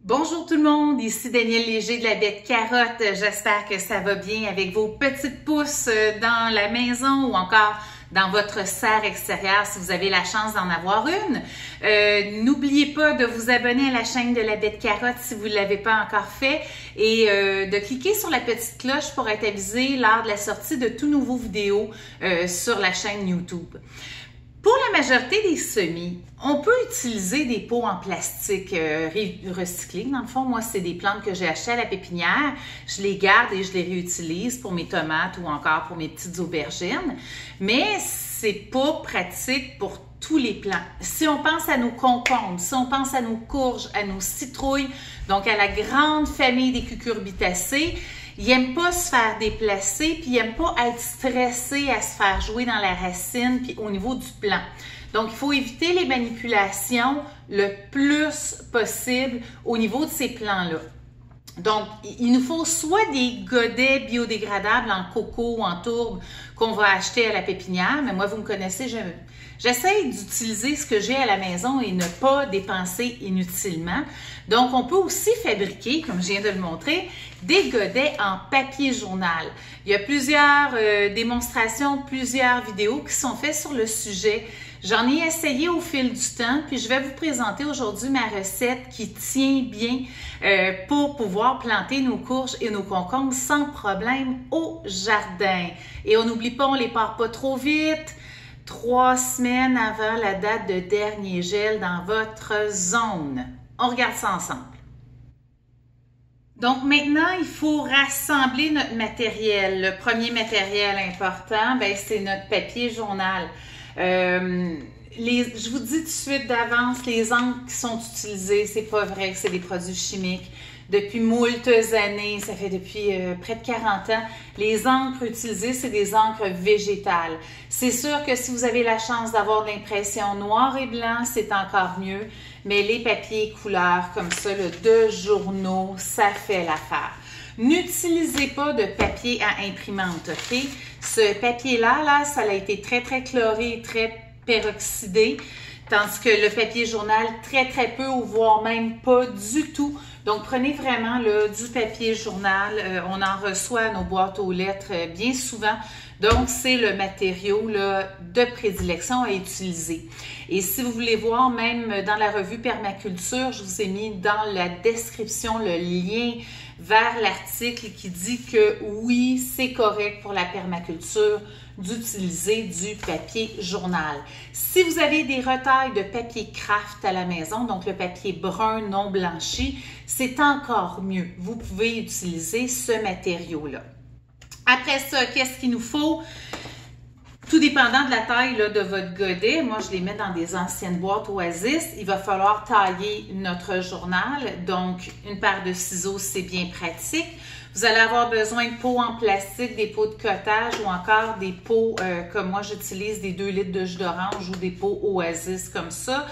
Bonjour tout le monde, ici Danielle Léger de la Bête Carotte. J'espère que ça va bien avec vos petites pousses dans la maison ou encore dans votre serre extérieure si vous avez la chance d'en avoir une. N'oubliez pas de vous abonner à la chaîne de la Bête Carotte si vous ne l'avez pas encore fait et de cliquer sur la petite cloche pour être avisé lors de la sortie de tout nouveau vidéo sur la chaîne YouTube. Pour la majorité des semis, on peut utiliser des pots en plastique recyclés. Dans le fond, moi, c'est des plantes que j'ai achetées à la pépinière. Je les garde et je les réutilise pour mes tomates ou encore pour mes petites aubergines. Mais c'est pas pratique pour tous les plants. Si on pense à nos concombres, si on pense à nos courges, à nos citrouilles, donc à la grande famille des cucurbitacées, ils n'aiment pas se faire déplacer, puis ils n'aiment pas être stressés à se faire jouer dans la racine, puis au niveau du plant. Donc, il faut éviter les manipulations le plus possible au niveau de ces plants-là. Donc, il nous faut soit des godets biodégradables en coco ou en tourbe qu'on va acheter à la pépinière, mais moi, vous me connaissez, j'essaie d'utiliser ce que j'ai à la maison et ne pas dépenser inutilement. Donc, on peut aussi fabriquer, comme je viens de le montrer, des godets en papier journal. Il y a plusieurs démonstrations, plusieurs vidéos qui sont faites sur le sujet. J'en ai essayé au fil du temps, puis je vais vous présenter aujourd'hui ma recette qui tient bien pour pouvoir planter nos courges et nos concombres sans problème au jardin. Et on n'oublie pas, on les part pas trop vite. 3 semaines avant la date de dernier gel dans votre zone. On regarde ça ensemble. Donc maintenant, il faut rassembler notre matériel. Le premier matériel important, c'est notre papier journal. Je vous dis tout de suite d'avance, les encres qui sont utilisées, c'est pas vrai que c'est des produits chimiques. Depuis moultes années, ça fait depuis près de 40 ans, les encres utilisées, c'est des encres végétales. C'est sûr que si vous avez la chance d'avoir de l'impression noir et blanc, c'est encore mieux, mais les papiers couleurs comme ça, de journaux, ça fait l'affaire. N'utilisez pas de papier à imprimante, OK? Ce papier-là, ça a été très chloré, très peroxydé, tandis que le papier journal, très peu ou voire même pas du tout. Donc, prenez vraiment du papier journal. On en reçoit à nos boîtes aux lettres bien souvent. Donc, c'est le matériau de prédilection à utiliser. Et si vous voulez voir, même dans la revue Permaculture, je vous ai mis dans la description le lien vers l'article qui dit que oui, c'est correct pour la permaculture d'utiliser du papier journal. Si vous avez des retailles de papier craft à la maison, donc le papier brun non blanchi, c'est encore mieux. Vous pouvez utiliser ce matériau-là. Après ça, qu'est-ce qu'il nous faut? Tout dépendant de la taille de votre godet, moi je les mets dans des anciennes boîtes Oasis, il va falloir tailler notre journal, donc une paire de ciseaux, c'est bien pratique. Vous allez avoir besoin de pots en plastique, des pots de cottage ou encore des pots comme moi j'utilise des 2 litres de jus d'orange ou des pots Oasis comme ça.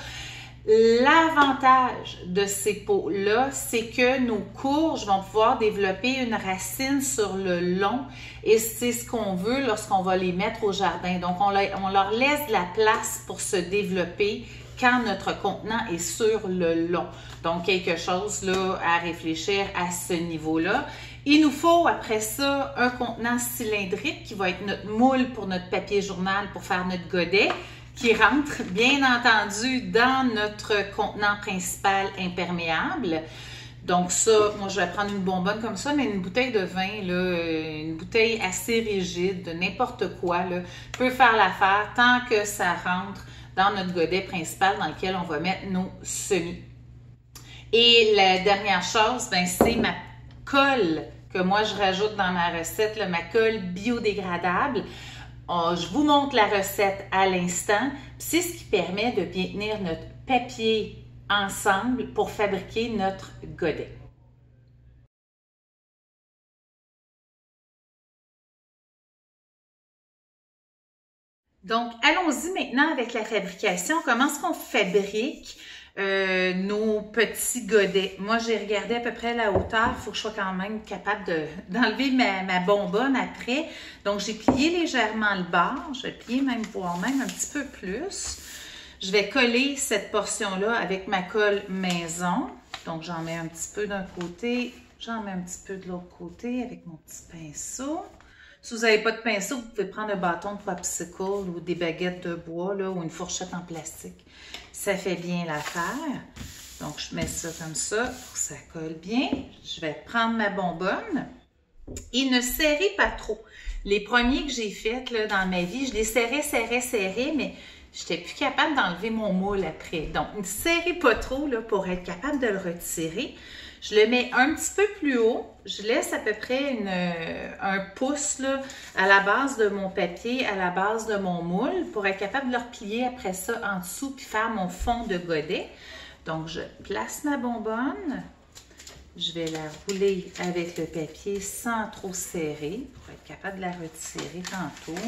L'avantage de ces pots-là, c'est que nos courges vont pouvoir développer une racine sur le long et c'est ce qu'on veut lorsqu'on va les mettre au jardin. Donc, on leur laisse de la place pour se développer quand notre contenant est sur le long. Donc, quelque chose à réfléchir à ce niveau-là. Il nous faut, après ça, un contenant cylindrique qui va être notre moule pour notre papier journal pour faire notre godet, qui rentre, bien entendu, dans notre contenant principal imperméable. Donc ça, moi je vais prendre une bonbonne comme ça, mais une bouteille de vin, une bouteille assez rigide, de n'importe quoi, peut faire l'affaire tant que ça rentre dans notre godet principal dans lequel on va mettre nos semis. Et la dernière chose, c'est ma colle que moi je rajoute dans ma recette, ma colle biodégradable. Je vous montre la recette à l'instant. C'est ce qui permet de bien tenir notre papier ensemble pour fabriquer notre godet. Donc, allons-y maintenant avec la fabrication. Comment est-ce qu'on fabrique nos petits godets? Moi, j'ai regardé à peu près la hauteur. Il faut que je sois quand même capable d'enlever ma bonbonne après. Donc, j'ai plié légèrement le bord. Je vais plier voire même un petit peu plus. Je vais coller cette portion-là avec ma colle maison. Donc, j'en mets un petit peu d'un côté, j'en mets un petit peu de l'autre côté avec mon petit pinceau. Si vous n'avez pas de pinceau, vous pouvez prendre un bâton de popsicle ou des baguettes de bois là, ou une fourchette en plastique. Ça fait bien l'affaire. Donc, je mets ça comme ça pour que ça colle bien. Je vais prendre ma bonbonne et ne serrez pas trop. Les premiers que j'ai faits là, dans ma vie, je les serrais, mais je n'étais plus capable d'enlever mon moule après. Donc, ne serrez pas trop là, pour être capable de le retirer. Je le mets un petit peu plus haut. Je laisse à peu près un pouce là, à la base de mon papier, à la base de mon moule, pour être capable de le replier après ça en dessous puis faire mon fond de godet. Donc, je place ma bonbonne. Je vais la rouler avec le papier sans trop serrer pour être capable de la retirer tantôt.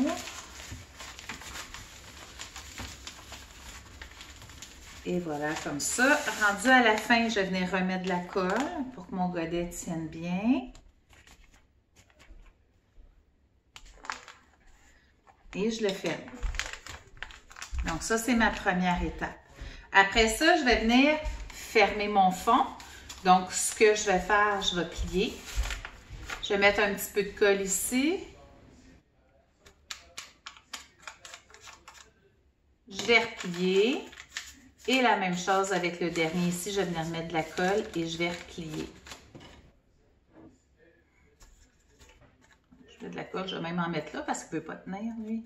Et voilà, comme ça. Rendu à la fin, je vais venir remettre de la colle pour que mon godet tienne bien. Et je le ferme. Donc ça, c'est ma première étape. Après ça, je vais venir fermer mon fond. Donc, ce que je vais faire, je vais plier. Je vais mettre un petit peu de colle ici. Je vais replier. Et la même chose avec le dernier ici, je vais venir mettre de la colle et je vais replier. Je mets de la colle, je vais même en mettre là parce qu'il ne peut pas tenir, lui.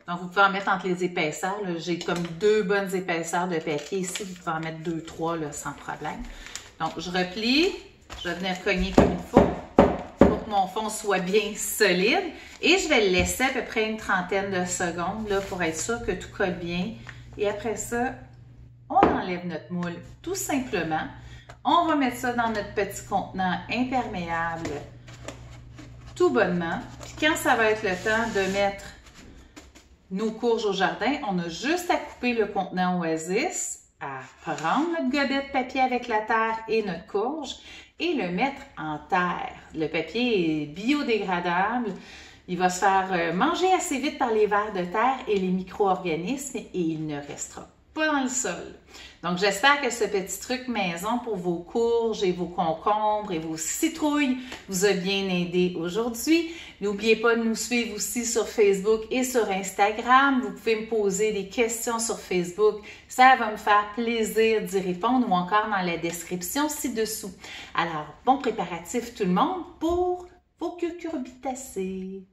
Donc, vous pouvez en mettre entre les épaisseurs. J'ai comme 2 bonnes épaisseurs de papier ici. Vous pouvez en mettre 2, 3 là, sans problème. Donc, je replie. Je vais venir cogner comme il faut pour que mon fond soit bien solide. Et je vais le laisser à peu près une trentaine de secondes là, pour être sûr que tout colle bien. Et après ça, on enlève notre moule tout simplement. On va mettre ça dans notre petit contenant imperméable tout bonnement. Puis quand ça va être le temps de mettre nos courges au jardin, on a juste à couper le contenant Oasis, à prendre notre godet de papier avec la terre et notre courge et le mettre en terre. Le papier est biodégradable. Il va se faire manger assez vite par les vers de terre et les micro-organismes et il ne restera pas dans le sol. Donc, j'espère que ce petit truc maison pour vos courges et vos concombres et vos citrouilles vous a bien aidé aujourd'hui. N'oubliez pas de nous suivre aussi sur Facebook et sur Instagram. Vous pouvez me poser des questions sur Facebook. Ça va me faire plaisir d'y répondre ou encore dans la description ci-dessous. Alors, bon préparatif tout le monde pour vos cucurbitacées.